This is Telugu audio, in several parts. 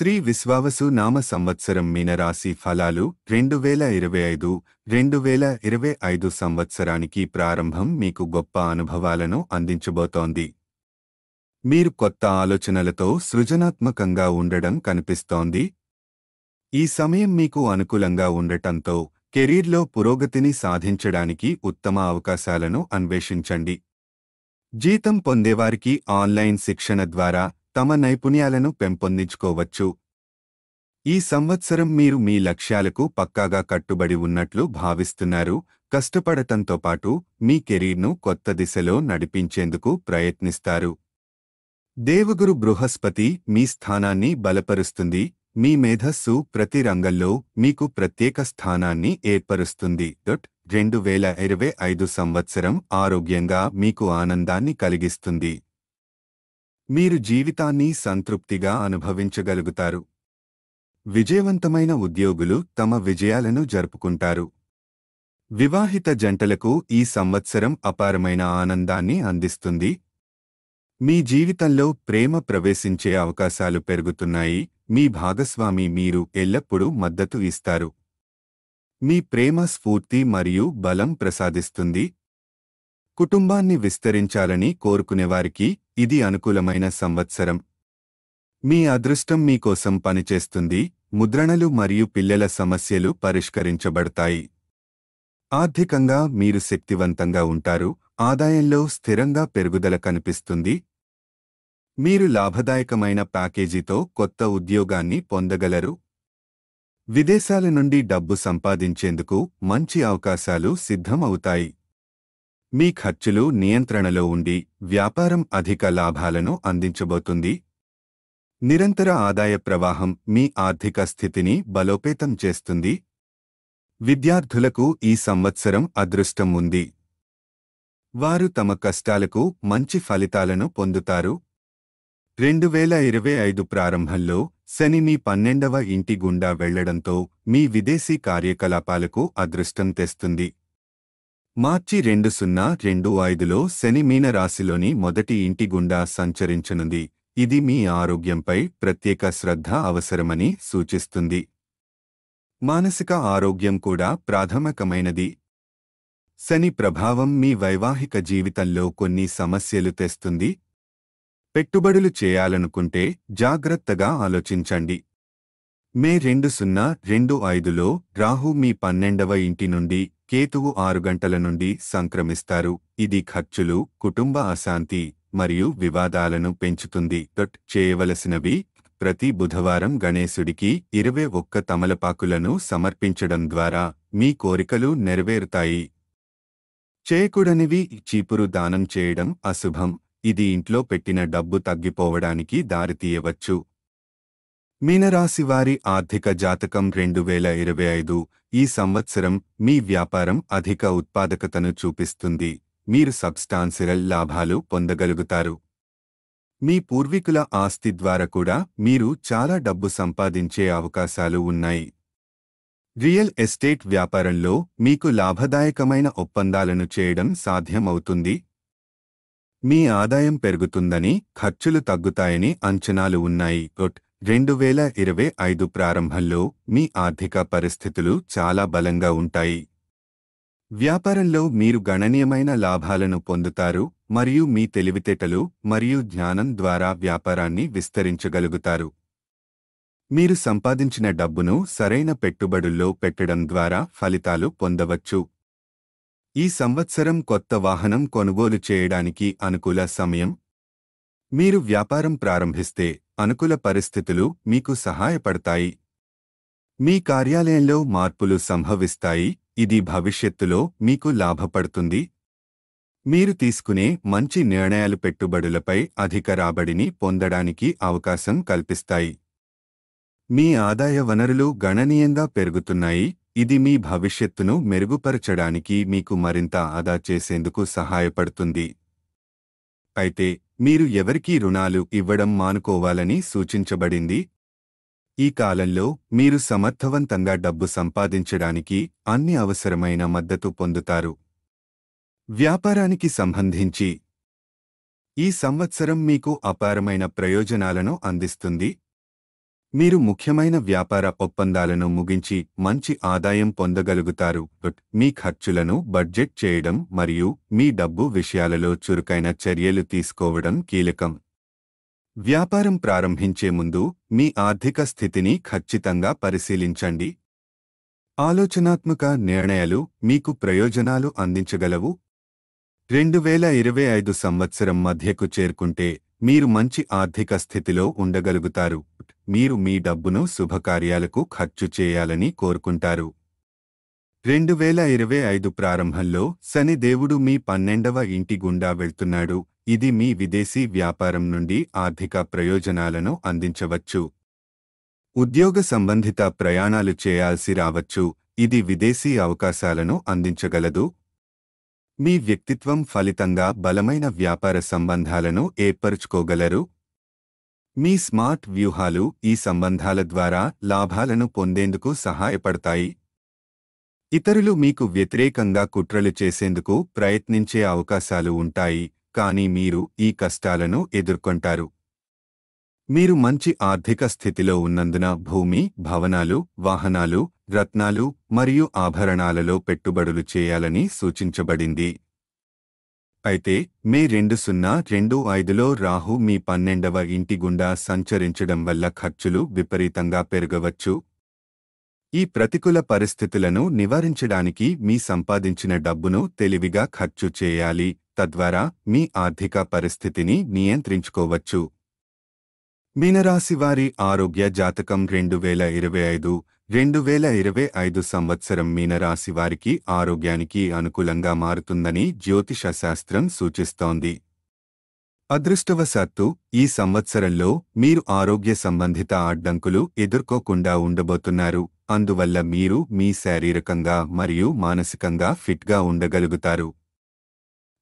శ్రీ విశ్వావసు నామ సంవత్సరం మీనరాశి ఫలాలు 2025 సంవత్సరానికి ప్రారంభం మీకు గొప్ప అనుభవాలను అందించబోతోంది. మీరు కొత్త ఆలోచనలతో సృజనాత్మకంగా ఉండడం కనిపిస్తోంది. ఈ సమయం మీకు అనుకూలంగా ఉండటంతో కెరీర్లో పురోగతిని సాధించడానికి ఉత్తమ అవకాశాలను అన్వేషించండి. జీతం పొందేవారికి ఆన్లైన్ శిక్షణ ద్వారా తమ నైపుణ్యాలను పెంపొందించుకోవచ్చు. ఈ సంవత్సరం మీరు మీ లక్ష్యాలకు పక్కాగా కట్టుబడి ఉన్నట్లు భావిస్తున్నారు. కష్టపడటంతో పాటు మీ కెరీర్ను కొత్త దిశలో నడిపించేందుకు ప్రయత్నిస్తారు. దేవగురు బృహస్పతి మీ స్థానాన్ని బలపరుస్తుంది. మీ మేధస్సు ప్రతి రంగంలో మీకు ప్రత్యేక స్థానాన్ని ఏర్పరుస్తుంది. 2025 సంవత్సరం ఆరోగ్యంగా మీకు ఆనందాన్ని కలిగిస్తుంది. మీరు జీవితాన్ని సంతృప్తిగా అనుభవించగలుగుతారు. విజయవంతమైన ఉద్యోగులు తమ విజయాలను జరుపుకుంటారు. వివాహిత జంటలకు ఈ సంవత్సరం అపారమైన ఆనందాన్ని అందిస్తుంది. మీ జీవితంలో ప్రేమ ప్రవేశించే అవకాశాలు పెరుగుతున్నాయి. మీ భాగస్వామి మీరు ఎల్లప్పుడూ మద్దతు ఇస్తారు. మీ ప్రేమ స్ఫూర్తి మరియు బలం ప్రసాదిస్తుంది. కుటుంబాన్ని విస్తరించాలని కోరుకునేవారికి ఇది అనుకూలమైన సంవత్సరం. మీ అదృష్టం మీకోసం పనిచేస్తుంది. ముద్రణలు మరియు పిల్లల సమస్యలు పరిష్కరించబడతాయి. ఆర్థికంగా మీరు శక్తివంతంగా ఉంటారు. ఆదాయంలో స్థిరంగా పెరుగుదల కనిపిస్తుంది. మీరు లాభదాయకమైన ప్యాకేజీతో కొత్త ఉద్యోగాన్ని పొందగలరు. విదేశాల నుండి డబ్బు సంపాదించేందుకు మంచి అవకాశాలు సిద్ధం అవుతాయి. మీ ఖర్చులు నియంత్రణలో ఉండి వ్యాపారం అధిక లాభాలను అందించబోతుంది. నిరంతర ఆదాయ ప్రవాహం మీ ఆర్థిక స్థితిని బలోపేతం చేస్తుంది. విద్యార్థులకు ఈ సంవత్సరం అదృష్టం ఉంది. వారు తమ కష్టాలకు మంచి ఫలితాలను పొందుతారు. 2025 ప్రారంభంలో శని మీ 12వ ఇంటి గుండా వెళ్లడంతో మీ విదేశీ కార్యకలాపాలకు అదృష్టం తెస్తుంది. మార్చి 2025లో శని మీన రాశిలోని మొదటి ఇంటి గుండా సంచరించనుంది. ఇది మీ ఆరోగ్యంపై ప్రత్యేక శ్రద్ధ అవసరమని సూచిస్తుంది. మానసిక ఆరోగ్యం కూడా ప్రాథమికమైనది. శని ప్రభావం మీ వైవాహిక జీవితంలో కొన్ని సమస్యలు తెస్తుంది. పెట్టుబడులు చేయాలనుకుంటే జాగ్రత్తగా ఆలోచించండి. మే 2025లో రాహు మీ 12వ ఇంటి నుండి కేతువు 6 గంటల నుండి సంక్రమిస్తారు. ఇది ఖర్చులు, కుటుంబ అశాంతి మరియు వివాదాలను పెంచుతుంది. చేయవలసినవి: ప్రతి బుధవారం గణేశుడికి 21 తమలపాకులను సమర్పించడం ద్వారా మీ కోరికలు నెరవేరుతాయి. చేయకూడనివి: చీపురు దానం చేయడం అశుభం. ఇది ఇంట్లో పెట్టిన డబ్బు తగ్గిపోవడానికి దారితీయవచ్చు. మీనరాశివారి ఆర్థిక జాతకం 2025 ఈ సంవత్సరం మీ వ్యాపారం అధిక ఉత్పాదకతను చూపిస్తుంది. మీరు సబ్స్టాన్షియల్ లాభాలు పొందగలుగుతారు. మీ పూర్వీకుల ఆస్తి ద్వారా కూడా మీరు చాలా డబ్బు సంపాదించే అవకాశాలు ఉన్నాయి. రియల్ ఎస్టేట్ వ్యాపారంలో మీకు లాభదాయకమైన ఒప్పందాలను చేయడం సాధ్యమవుతుంది. మీ ఆదాయం పెరుగుతుందని, ఖర్చులు తగ్గుతాయని అంచనాలు ఉన్నాయి. 2025 ప్రారంభంలో మీ ఆర్థిక పరిస్థితులు చాలా బలంగా ఉంటాయి. వ్యాపారంలో మీరు గణనీయమైన లాభాలను పొందుతారు మరియు మీ తెలివితేటలు మరియు జ్ఞానం ద్వారా వ్యాపారాన్ని విస్తరించగలుగుతారు. మీరు సంపాదించిన డబ్బును సరైన పెట్టుబడుల్లో పెట్టడం ద్వారా ఫలితాలు పొందవచ్చు. ఈ సంవత్సరం కొత్త వాహనం కొనుగోలు చేయడానికి అనుకూల సమయం. మీరు వ్యాపారం ప్రారంభిస్తే అనుకూల పరిస్థితులు మీకు సహాయపడతాయి. మీ కార్యాలయంలో మార్పులు సంభవిస్తాయి. ఇది భవిష్యత్తులో మీకు లాభపడుతుంది. మీరు తీసుకునే మంచి నిర్ణయాలు పెట్టుబడులపై అధిక రాబడిని పొందడానికి అవకాశం కల్పిస్తాయి. మీ ఆదాయ వనరులు గణనీయంగా పెరుగుతున్నాయి. ఇది మీ భవిష్యత్తును మెరుగుపరచడానికి మీకు మరింత ఆదా చేసేందుకు సహాయపడుతుంది. అయితే మీరు ఎవరికీ రుణాలు ఇవ్వడం మానుకోవాలని సూచించబడింది. ఈ కాలంలో మీరు సమర్థవంతంగా డబ్బు సంపాదించడానికి అన్ని అవసరమైన మద్దతు పొందుతారు. వ్యాపారానికి సంబంధించి ఈ సంవత్సరం మీకు అపారమైన ప్రయోజనాలను అందిస్తుంది. మీరు ముఖ్యమైన వ్యాపార ఒప్పందాలను ముగించి మంచి ఆదాయం పొందగలుగుతారు. మీ ఖర్చులను బడ్జెట్ చేయడం మరియు మీ డబ్బు విషయాలలో చురుకైన చర్యలు తీసుకోవడం కీలకం. వ్యాపారం ప్రారంభించే ముందు మీ ఆర్థిక స్థితిని ఖచ్చితంగా పరిశీలించండి. ఆలోచనాత్మక నిర్ణయాలు మీకు ప్రయోజనాలు అందించగలవు. 2025 సంవత్సరం మధ్యకు చేరుకుంటే మీరు మంచి ఆర్థిక స్థితిలో ఉండగలుగుతారు. మీరు మీ డబ్బును శుభకార్యాలకు ఖర్చు చేయాలని కోరుకుంటారు. 2025 ప్రారంభంలో శని దేవుడు మీ 12వ ఇంటి గుండా వెళ్తున్నాడు. ఇది మీ విదేశీ వ్యాపారం నుండి ఆర్థిక ప్రయోజనాలను అందించవచ్చు. ఉద్యోగ సంబంధిత ప్రయాణాలు చేయాల్సి రావచ్చు. ఇది విదేశీ అవకాశాలను అందించగలదు. మీ వ్యక్తిత్వం ఫలితంగా బలమైన వ్యాపార సంబంధాలను ఏర్పరుచుకోగలరు. మీ స్మార్ట్ వ్యూహాలు ఈ సంబంధాల ద్వారా లాభాలను పొందేందుకు సహాయపడతాయి. ఇతరులు మీకు వ్యతిరేకంగా కుట్రలు చేసేందుకు ప్రయత్నించే అవకాశాలు ఉంటాయి, కానీ మీరు ఈ కష్టాలను ఎదుర్కొంటారు. మీరు మంచి ఆర్థిక స్థితిలో ఉన్నందున భూమి, భవనాలు, వాహనాలు, రత్నాలు మరియు ఆభరణాలలో పెట్టుబడులు చేయాలని సూచించబడింది. అయితే మే 2025లో రాహు మీ 12వ ఇంటి గుండా సంచరించడం వల్ల ఖర్చులు విపరీతంగా పెరగవచ్చు. ఈ ప్రతికూల పరిస్థితులను నివారించడానికి మీ సంపాదించిన డబ్బును తెలివిగా ఖర్చు చేయాలి, తద్వారా మీ ఆర్థిక పరిస్థితిని నియంత్రించుకోవచ్చు. మీనరాశివారి ఆరోగ్య జాతకం 2025 సంవత్సరం మీనరాశివారికి ఆరోగ్యానికి అనుకూలంగా మారుతుందని జ్యోతిష శాస్త్రం సూచిస్తోంది. అదృష్టవశాత్తు ఈ సంవత్సరంలో మీరు ఆరోగ్య సంబంధిత అడ్డంకులు ఎదుర్కోకుండా ఉండబోతున్నారు. అందువల్ల మీరు మీ శారీరకంగా మరియు మానసికంగా ఫిట్గా ఉండగలుగుతారు.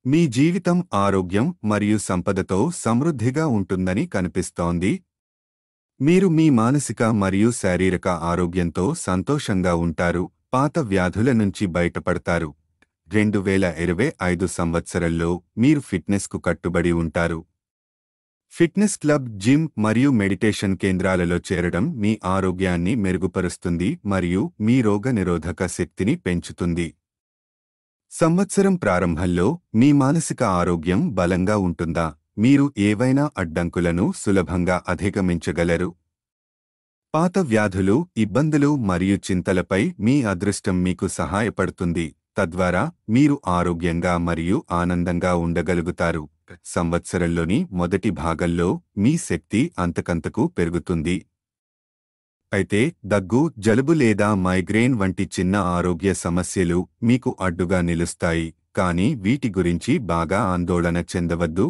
మీ జీవితం ఆరోగ్యం మరియు సంపదతో సమృద్ధిగా ఉంటుందని కనిపిస్తోంది. మీరు మీ మానసిక మరియు శారీరక ఆరోగ్యంతో సంతోషంగా ఉంటారు. పాత వ్యాధుల నుంచి బయటపడతారు. 2025 సంవత్సరంలో మీరు ఫిట్నెస్కు కట్టుబడి ఉంటారు. ఫిట్నెస్ క్లబ్, జిమ్ మరియు మెడిటేషన్ కేంద్రాలలో చేరడం మీ ఆరోగ్యాన్ని మెరుగుపరుస్తుంది మరియు మీ రోగనిరోధక శక్తిని పెంచుతుంది. సంవత్సరం ప్రారంభంలో మీ మానసిక ఆరోగ్యం బలంగా ఉంటుందా? మీరు ఏవైనా అడ్డంకులను సులభంగా అధిగమించగలరు. పాత వ్యాధులు, ఇబ్బందులు మరియు చింతలపై మీ అదృష్టం మీకు సహాయపడుతుంది, తద్వారా మీరు ఆరోగ్యంగా మరియు ఆనందంగా ఉండగలుగుతారు. సంవత్సరంలోని మొదటి భాగంలో మీ శక్తి అంతకంతకు పెరుగుతుంది. అయితే దగ్గు, జలుబు లేదా మైగ్రేన్ వంటి చిన్న ఆరోగ్య సమస్యలు మీకు అడ్డుగా నిలుస్తాయి, కానీ వీటి గురించి బాగా ఆందోళన చెందవద్దు.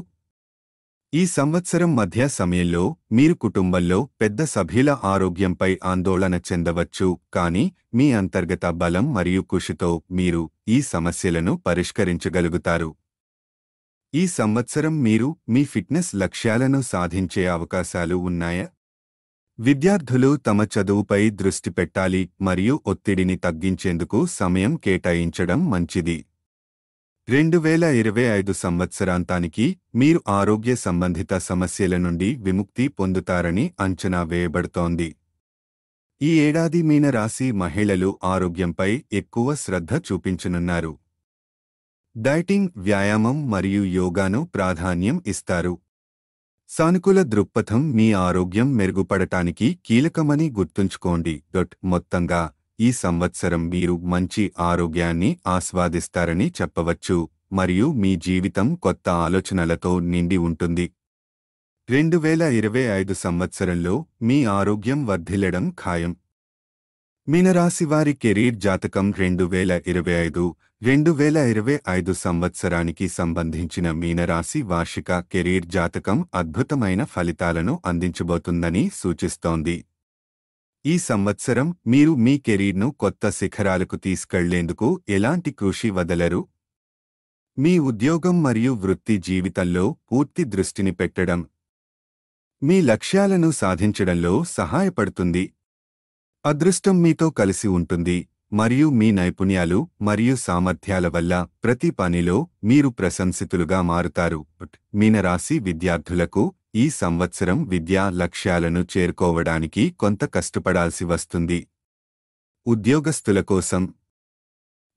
ఈ సంవత్సరం మధ్య సమయంలో మీరు కుటుంబంలో పెద్ద సభ్యుల ఆరోగ్యంపై ఆందోళన చెందవచ్చు, కానీ మీ అంతర్గత బలం మరియు కృషితో మీరు ఈ సమస్యలను పరిష్కరించగలుగుతారు. ఈ సంవత్సరం మీరు మీ ఫిట్నెస్ లక్ష్యాలను సాధించే అవకాశాలు ఉన్నాయా? విద్యార్థులు తమ చదువుపై దృష్టి పెట్టాలి మరియు ఒత్తిడిని తగ్గించేందుకు సమయం కేటాయించడం మంచిది. 2025 సంవత్సరాంతానికి మీరు ఆరోగ్య సంబంధిత సమస్యల నుండి విముక్తి పొందుతారని అంచనా వేయబడుతోంది. ఈ ఏడాది మీనరాశి మహిళలు ఆరోగ్యంపై ఎక్కువ శ్రద్ధ చూపించనున్నారు. డైటింగ్, వ్యాయామం మరియు యోగాను ప్రాధాన్యం ఇస్తారు. సానుకూల దృక్పథం మీ ఆరోగ్యం మెరుగుపడటానికి కీలకమని గుర్తుంచుకోండి. మొత్తంగా ఈ సంవత్సరం మీరు మంచి ఆరోగ్యాన్ని ఆస్వాదిస్తారని చెప్పవచ్చు మరియు మీ జీవితం కొత్త ఆలోచనలతో నిండి ఉంటుంది. 2025 సంవత్సరంలో మీ ఆరోగ్యం వర్ధిల్లడం ఖాయం. మీనరాశివారి కెరీర్ జాతకం 2025 సంవత్సరానికి సంబంధించిన మీనరాశి వార్షిక కెరీర్ జాతకం అద్భుతమైన ఫలితాలను అందించబోతుందని సూచిస్తోంది. ఈ సంవత్సరం మీరు మీ కెరీర్ను కొత్త శిఖరాలకు తీసుకెళ్లేందుకు ఎలాంటి కృషి వదలరు. మీ ఉద్యోగం మరియు వృత్తి జీవితంలో పూర్తి దృష్టిని పెట్టడం మీ లక్ష్యాలను సాధించడంలో సహాయపడుతుంది. అదృష్టం మీతో కలిసి ఉంటుంది మరియు మీ నైపుణ్యాలు మరియు సామర్థ్యాల వల్ల ప్రతి పనిలో మీరు ప్రశంసితులుగా మారుతారు. మీనరాశి విద్యార్థులకు ఈ సంవత్సరం విద్యా లక్ష్యాలను చేరుకోవడానికి కొంత కష్టపడాల్సి వస్తుంది. ఉద్యోగస్తుల కోసం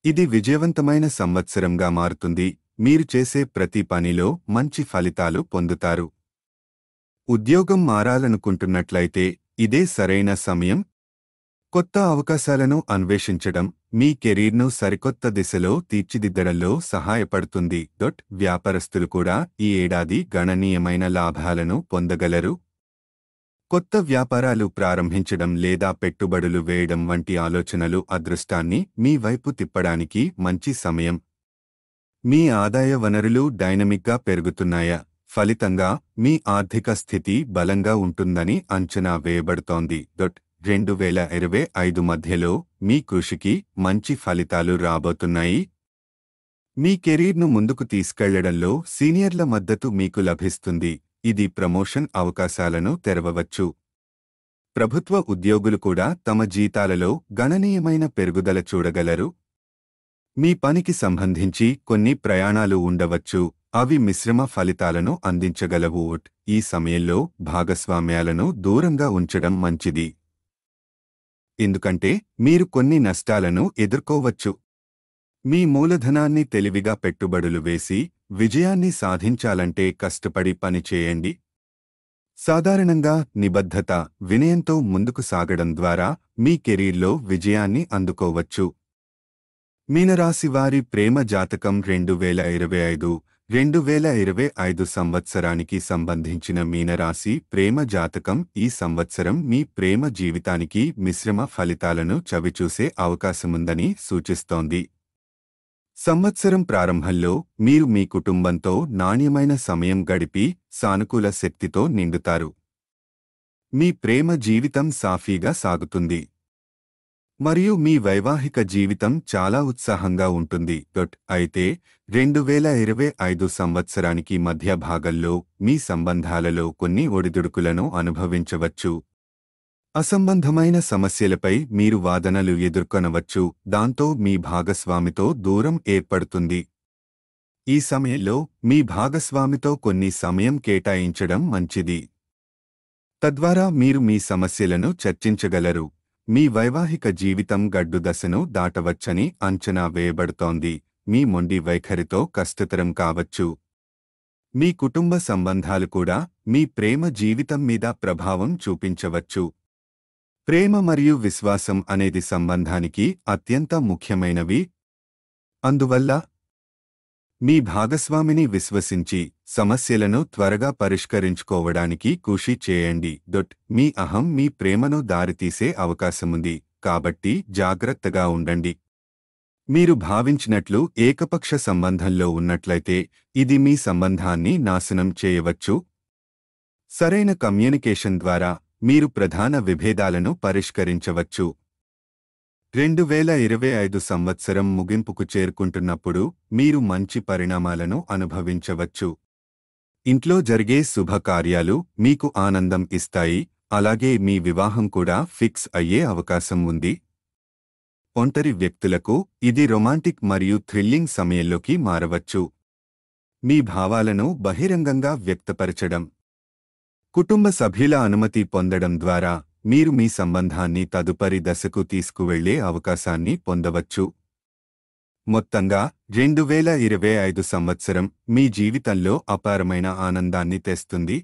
ఇది విజయవంతమైన సంవత్సరంగా మారుతుంది. మీరు చేసే ప్రతి పనిలో మంచి ఫలితాలు పొందుతారు. ఉద్యోగం మారాలనుకుంటున్నట్లయితే ఇదే సరైన సమయం. కొత్త అవకాశాలను అన్వేషించడం మీ కెరీర్ను సరికొత్త దిశలో తీర్చిదిద్దడంలో సహాయపడుతుంది. వ్యాపారస్తులు కూడా ఈ ఏడాది గణనీయమైన లాభాలను పొందగలరు. కొత్త వ్యాపారాలు ప్రారంభించడం లేదా పెట్టుబడులు వేయడం వంటి ఆలోచనలు అదృష్టాన్ని మీ వైపు తిప్పడానికి మంచి సమయం. మీ ఆదాయ వనరులు డైనమిక్గా పెరుగుతున్నాయా? ఫలితంగా మీ ఆర్థిక స్థితి బలంగా ఉంటుందని అంచనా వేయబడుతోంది. 2025 మధ్యలో మీ కృషికి మంచి ఫలితాలు రాబోతున్నాయి. మీ కెరీర్ను ముందుకు తీసుకెళ్లడంలో సీనియర్ల మద్దతు మీకు లభిస్తుంది. ఇది ప్రమోషన్ అవకాశాలను తెరవవచ్చు. ప్రభుత్వ ఉద్యోగులు కూడా తమ జీతాలలో గణనీయమైన పెరుగుదల చూడగలరు. మీ పనికి సంబంధించి కొన్ని ప్రయాణాలు ఉండవచ్చు. అవి మిశ్రమ ఫలితాలను అందించగలవు. ఈ సమయంలో భాగస్వామ్యాలను దూరంగా ఉంచడం మంచిది, ఎందుకంటే మీరు కొన్ని నష్టాలను ఎదుర్కోవచ్చు. మీ మూలధనాన్ని తెలివిగా పెట్టుబడులు వేసి విజయాన్ని సాధించాలంటే కష్టపడి పనిచేయండి. సాధారణంగా నిబద్ధత, వినయంతో ముందుకు సాగడం ద్వారా మీ కెరీర్లో విజయాన్ని అందుకోవచ్చు. మీనరాశి వారి ప్రేమ జాతకం 2025 సంవత్సరానికి సంబంధించిన మీనరాశి ప్రేమ జాతకం ఈ సంవత్సరం మీ ప్రేమ జీవితానికి మిశ్రమ ఫలితాలను చవిచూసే అవకాశముందని సూచిస్తోంది. సంవత్సరం ప్రారంభంలో మీరు మీ కుటుంబంతో నాణ్యమైన సమయం గడిపి సానుకూల శక్తితో నిండుతారు. మీ ప్రేమ జీవితం సాఫీగా సాగుతుంది మరియు మీ వైవాహిక జీవితం చాలా ఉత్సాహంగా ఉంటుంది. అయితే 2025 సంవత్సరానికి మధ్య భాగంలో మీ సంబంధాలలో కొన్ని ఒడిదుడుకులను అనుభవించవచ్చు. అసంబంధమైన సమస్యలపై మీరు వాదనలు ఎదుర్కొనవచ్చు, దాంతో మీ భాగస్వామితో దూరం ఏర్పడుతుంది. ఈ సమయంలో మీ భాగస్వామితో కొన్ని సమయం కేటాయించడం మంచిది. తద్వారా మీరు మీ సమస్యలను చర్చించగలరు. మీ వైవాహిక జీవితం గడ్డు దశను దాటవచ్చని అంచనా వేయబడుతోంది. మీ మొండి వైఖరితో కష్టతరం కావచ్చు. మీ కుటుంబ సంబంధాలు కూడా మీ ప్రేమ జీవితం మీద ప్రభావం చూపించవచ్చు. ప్రేమ మరియు విశ్వాసం అనేది సంబంధానికి అత్యంత ముఖ్యమైనవి. అందువల్ల మీ భాగస్వామిని విశ్వసించి సమస్యలను త్వరగా పరిష్కరించుకోవడానికి కృషి చేయండి. మీ అహం మీ ప్రేమను దారితీసే అవకాశముంది, కాబట్టి జాగ్రత్తగా ఉండండి. మీరు భావించినట్లు ఏకపక్ష సంబంధంలో ఉన్నట్లయితే ఇది మీ సంబంధాన్ని నాశనం చేయవచ్చు. సరైన కమ్యూనికేషన్ ద్వారా మీరు ప్రధాన విభేదాలను పరిష్కరించవచ్చు. 2025 సంవత్సరం ముగింపుకు చేరుకుంటున్నప్పుడు మీరు మంచి పరిణామాలను అనుభవించవచ్చు. ఇంట్లో జరిగే శుభకార్యాలు మీకు ఆనందం ఇస్తాయి, అలాగే మీ వివాహం కూడా ఫిక్స్ అయ్యే అవకాశం ఉంది. ఒంటరి వ్యక్తులకు ఇది రొమాంటిక్ మరియు థ్రిల్లింగ్ సమయంలోకి మారవచ్చు. మీ భావాలను బహిరంగంగా వ్యక్తపరచడం, కుటుంబ సభ్యుల అనుమతి పొందడం ద్వారా మీరు మీ సంబంధాన్ని తదుపరి దశకు తీసుకువెళ్లే అవకాశాన్ని పొందవచ్చు. మొత్తంగా 2025 సంవత్సరం మీ జీవితంలో అపారమైన ఆనందాన్ని తెస్తుంది.